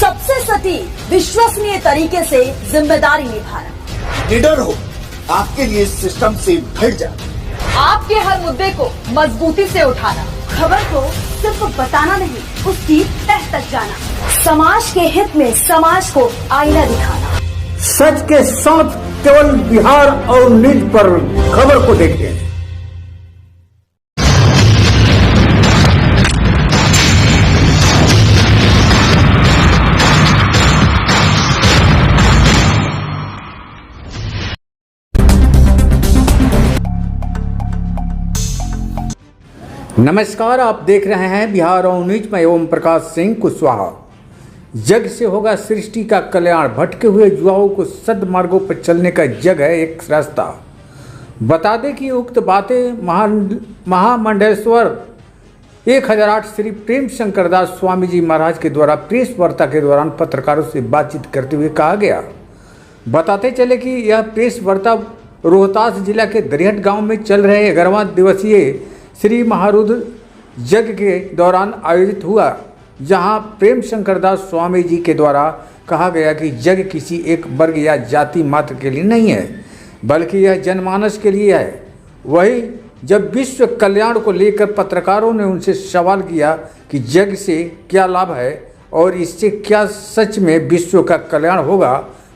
सबसे सटीक विश्वसनीय तरीके से जिम्मेदारी निभाना। निडर हो, आपके लिए सिस्टम से भिड़ जाना। आपके हर मुद्दे को मजबूती से उठाना। खबर को सिर्फ बताना नहीं, उसकी तह तक जाना। समाज के हित में समाज को आईना दिखाना। सच के साथ केवल बिहार और न्यूज पर खबर को देखें। नमस्कार, आप देख रहे हैं बिहार और न्यूज में ओम प्रकाश सिंह कुशवाहा। जग से होगा सृष्टि का कल्याण, भटके हुए युवाओं को सद्मार्गों पर चलने का जग है एक रास्ता। बता दें कि उक्त बातें महामंडलेश्वर 1008 श्री प्रेम शंकर दास स्वामी जी महाराज के द्वारा प्रेस वार्ता के दौरान पत्रकारों से बातचीत करते हुए कहा गया। बताते चले कि यह प्रेस वार्ता रोहतास जिला के दरिहट गांव में चल रहे 11वां दिवसीय श्री महारुद्र यज्ञ के दौरान आयोजित हुआ, जहां प्रेम शंकर दास स्वामी जी के द्वारा कहा गया कि यज्ञ किसी एक वर्ग या जाति मात्र के लिए नहीं है, बल्कि यह जनमानस के लिए है। वही जब विश्व कल्याण को लेकर पत्रकारों ने उनसे सवाल किया कि यज्ञ से क्या लाभ है और इससे क्या सच में विश्व का कल्याण होगा,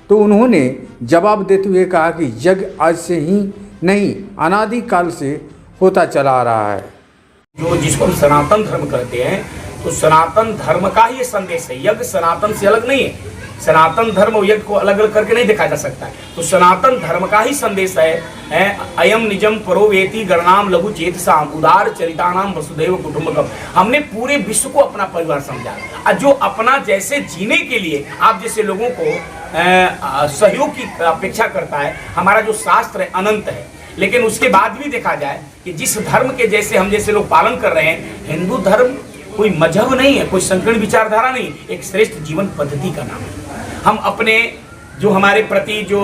तो उन्होंने जवाब देते हुए कहा कि यज्ञ आज से ही नहीं, अनादिकाल से होता चला आ रहा है। जो जिसको हम सनातन धर्म कहते हैं, तो सनातन धर्म का ही संदेश है। यज्ञ सनातन से अलग नहीं है। सनातन धर्म और यज्ञ को अलग अलग करके नहीं देखा जा सकता है। तो सनातन धर्म का ही संदेश है अयम निजम परो वेति गणनाम लघु चेतसाम उदार चरितानाम वसुदैव कुटुंबकम। हमने पूरे विश्व को अपना परिवार समझा, और जो अपना जैसे जीने के लिए आप जैसे लोगों को सहयोग की अपेक्षा करता है। हमारा जो शास्त्र है अनंत है, लेकिन उसके बाद भी देखा जाए कि जिस धर्म के जैसे हम जैसे लोग पालन कर रहे हैं, हिंदू धर्म कोई मजहब नहीं है, कोई संकीर्ण विचारधारा नहीं, एक श्रेष्ठ जीवन पद्धति का नाम है। हम अपने जो हमारे प्रति जो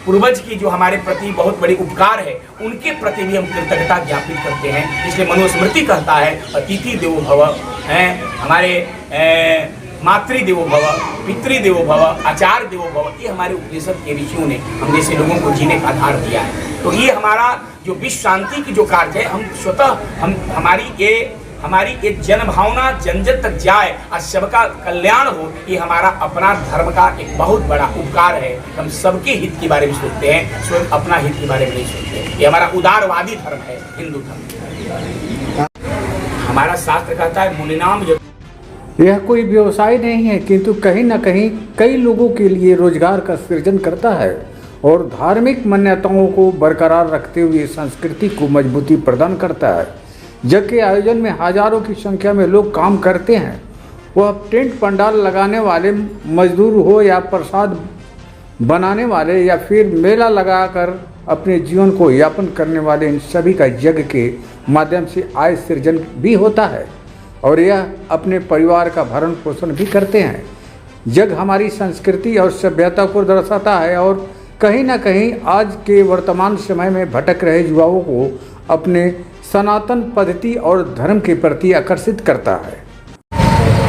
पूर्वज की जो हमारे प्रति बहुत बड़ी उपकार है, उनके प्रति भी हम कृतज्ञता ज्ञापित करते हैं। इसलिए मनुस्मृति कहता है अतिथि देवो भव, हमारे मातृ देवो भव, पितृ देवो भव, आचार्य देवो भव। ये हमारे उपनिषद के ऋषियों ने हम जैसे लोगों को जीने का आधार दिया है। तो ये हमारा जो विश्व शांति की जो कार्य है, हम स्वतः हमारी ये जन भावना जन जन तक जाए और सबका कल्याण हो, ये हमारा अपना धर्म का एक बहुत बड़ा उपकार है। हम सबके हित के बारे में सोचते हैं, स्वयं अपना हित के बारे में नहीं सोचते। ये हमारा उदारवादी धर्म है, हिंदू धर्म। हमारा शास्त्र कहता है मुनिनाम। यह कोई व्यवसाय नहीं है, किंतु कहीं न कहीं कई लोगों के लिए रोजगार का सृजन करता है और धार्मिक मान्यताओं को बरकरार रखते हुए संस्कृति को मजबूती प्रदान करता है। यज्ञ के आयोजन में हजारों की संख्या में लोग काम करते हैं। वह टेंट पंडाल लगाने वाले मजदूर हो या प्रसाद बनाने वाले या फिर मेला लगाकर अपने जीवन को यापन करने वाले, इन सभी का यज्ञ के माध्यम से आय सृजन भी होता है और यह अपने परिवार का भरण पोषण भी करते हैं। यज्ञ हमारी संस्कृति और सभ्यता को दर्शाता है और कहीं ना कहीं आज के वर्तमान समय में भटक रहे युवाओं को अपने सनातन पद्धति और धर्म के प्रति आकर्षित करता है।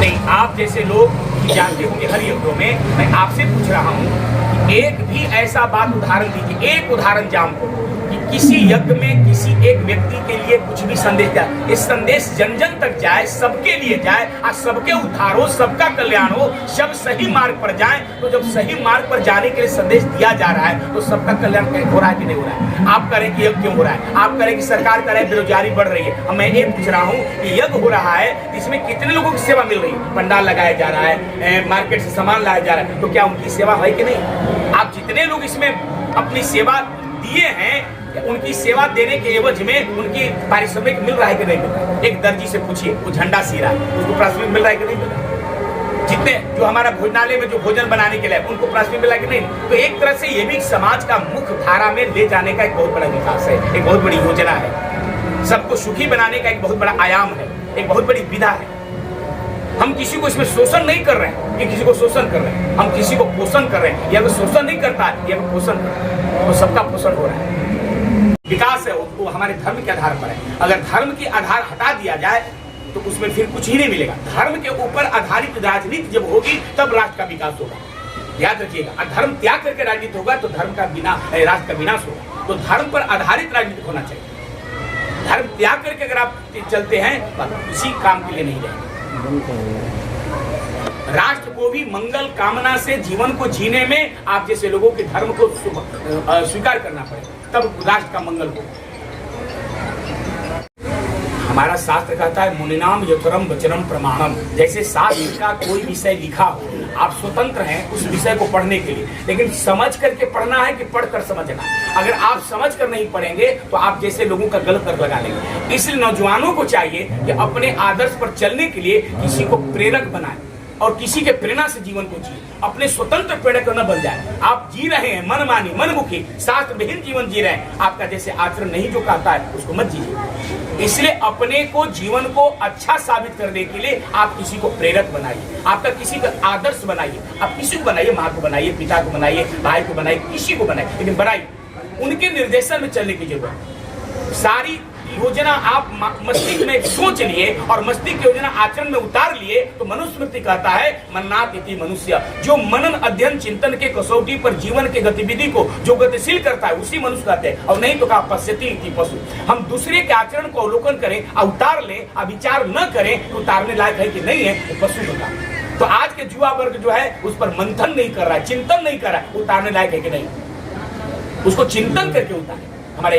नहीं, आप जैसे लोग जानते होंगे हर युद्धों में, मैं आपसे पूछ रहा हूँ कि एक भी ऐसा बात उदाहरण दीजिए, एक उदाहरण जान को कि किसी यज्ञ में किसी एक व्यक्ति के लिए कुछ भी संदेश जाए, इस संदेश जन जन तक जाए, सबके लिए जाए और सबके उद्धार हो, सबका कल्याण हो, सब सही मार्ग पर जाए। तो जब सही मार्ग पर जाने के लिए संदेश दिया जा रहा है, तो सबका कल्याण हो रहा है कि नहीं हो रहा है? आप करें कि यज्ञ क्यों हो रहा है? आप करें कि सरकार करे, बेरोजगारी बढ़ रही है। मैं ये पूछ रहा हूँ कि यज्ञ हो रहा है, इसमें कितने लोगों की सेवा मिल रही है? पंडाल लगाया जा रहा है, मार्केट से सामान लाया जा रहा है, तो क्या उनकी सेवा है कि नहीं? आप जितने लोग इसमें अपनी सेवा दिए हैं, उनकी सेवा देने के एवज में उनकी पारिश्रमिक मिल रहा है कि नहीं मिल रहा है? एक दर्जी से पूछिए, वो झंडा सी रहा है, उसको पारिश्रमिक मिल रहा है कि नहीं मिल रहा है? जितने जो हमारा भोजनालय में जो भोजन बनाने के लिए उनको पारिश्रमिक मिला कि नहीं? तो एक तरह से ये भी समाज का मुख्य धारा में ले जाने का एक बहुत बड़ा विकास है, एक बहुत बड़ी योजना है। सबको सुखी बनाने का एक बहुत बड़ा आयाम है, एक बहुत बड़ी विधा है। हम किसी को इसमें शोषण नहीं कर रहे हैं कि किसी को शोषण कर रहे हैं, हम किसी को पोषण कर रहे हैं। या शोषण नहीं करता है या पोषण कर रहा है, तो सबका पोषण हो रहा है। विकास है वो हमारे धर्म के आधार पर है। अगर धर्म की आधार हटा दिया जाए तो उसमें फिर कुछ ही नहीं मिलेगा। धर्म के ऊपर आधारित राजनीति जब होगी तब राष्ट्र का विकास होगा, याद रखिएगा। धर्म त्याग करके राजनीति होगा तो धर्म का राष्ट्र का विनाश होगा। तो धर्म पर आधारित राजनीति होना चाहिए। धर्म त्याग करके अगर आप चलते हैं तो किसी काम के लिए नहीं रहेंगे। राष्ट्र को भी मंगल कामना से जीवन को जीने में आप जैसे लोगों के धर्म को स्वीकार करना पड़ेगा, तब राष्ट्र का मंगल हो। हमारा शास्त्र कहता है मुनिनाम यथुरम वचनम प्रमाणम। जैसे शास्त्र का कोई विषय लिखा हो, आप स्वतंत्र हैं उस विषय को पढ़ने के लिए, लेकिन समझ करके पढ़ना है कि पढ़कर समझना। अगर आप समझ कर नहीं पढ़ेंगे तो आप जैसे लोगों का गलत अर्थ लगा लेंगे। इसलिए नौजवानों को चाहिए कि अपने आदर्श पर चलने के लिए किसी को प्रेरक बनाए और किसी के प्रेरणा से जीवन को जिए, अपने स्वतंत्र प्रेरक न बन जाए। आप जी रहे हैं मनमानी मनमुखी शास्त्र विहीन जीवन जी रहे हैं, आपका जैसे आचरण नहीं जो कहता है उसको मत जीजिए। इसलिए अपने को जीवन को अच्छा साबित करने के लिए आप किसी को प्रेरक बनाइए, आपका किसी का आदर्श बनाइए। आप किसी को बनाइए, माँ को बनाइए, पिता को बनाइए, भाई को बनाइए, किसी को बनाइए, लेकिन बनाइए उनके निर्देशन में चलने की जरूरत। सारी योजना आप मस्तिष्क में सोच लिए और मस्तिष्क की योजना आचरण में उतार लिए तो मनुस्मृति कहता है मन्नात इति मनुष्य। जो मनन अध्ययन चिंतन के कसौटी पर जीवन के गतिविधि को जो गतिशील करता है उसी मनुष्य कहते हैं, और नहीं तो कहा पश्यति इति पशु। हम दूसरे के आचरण को अवलोकन करें, अवतार लें, विचार न करें तो उतारने लायक है कि नहीं है, तो पशु होगा। तो आज के युवा वर्ग जो है उस पर मंथन नहीं कर रहा है, चिंतन नहीं कर रहा है, उतारने लायक है कि नहीं, उसको चिंतन करके उतारे। हमारे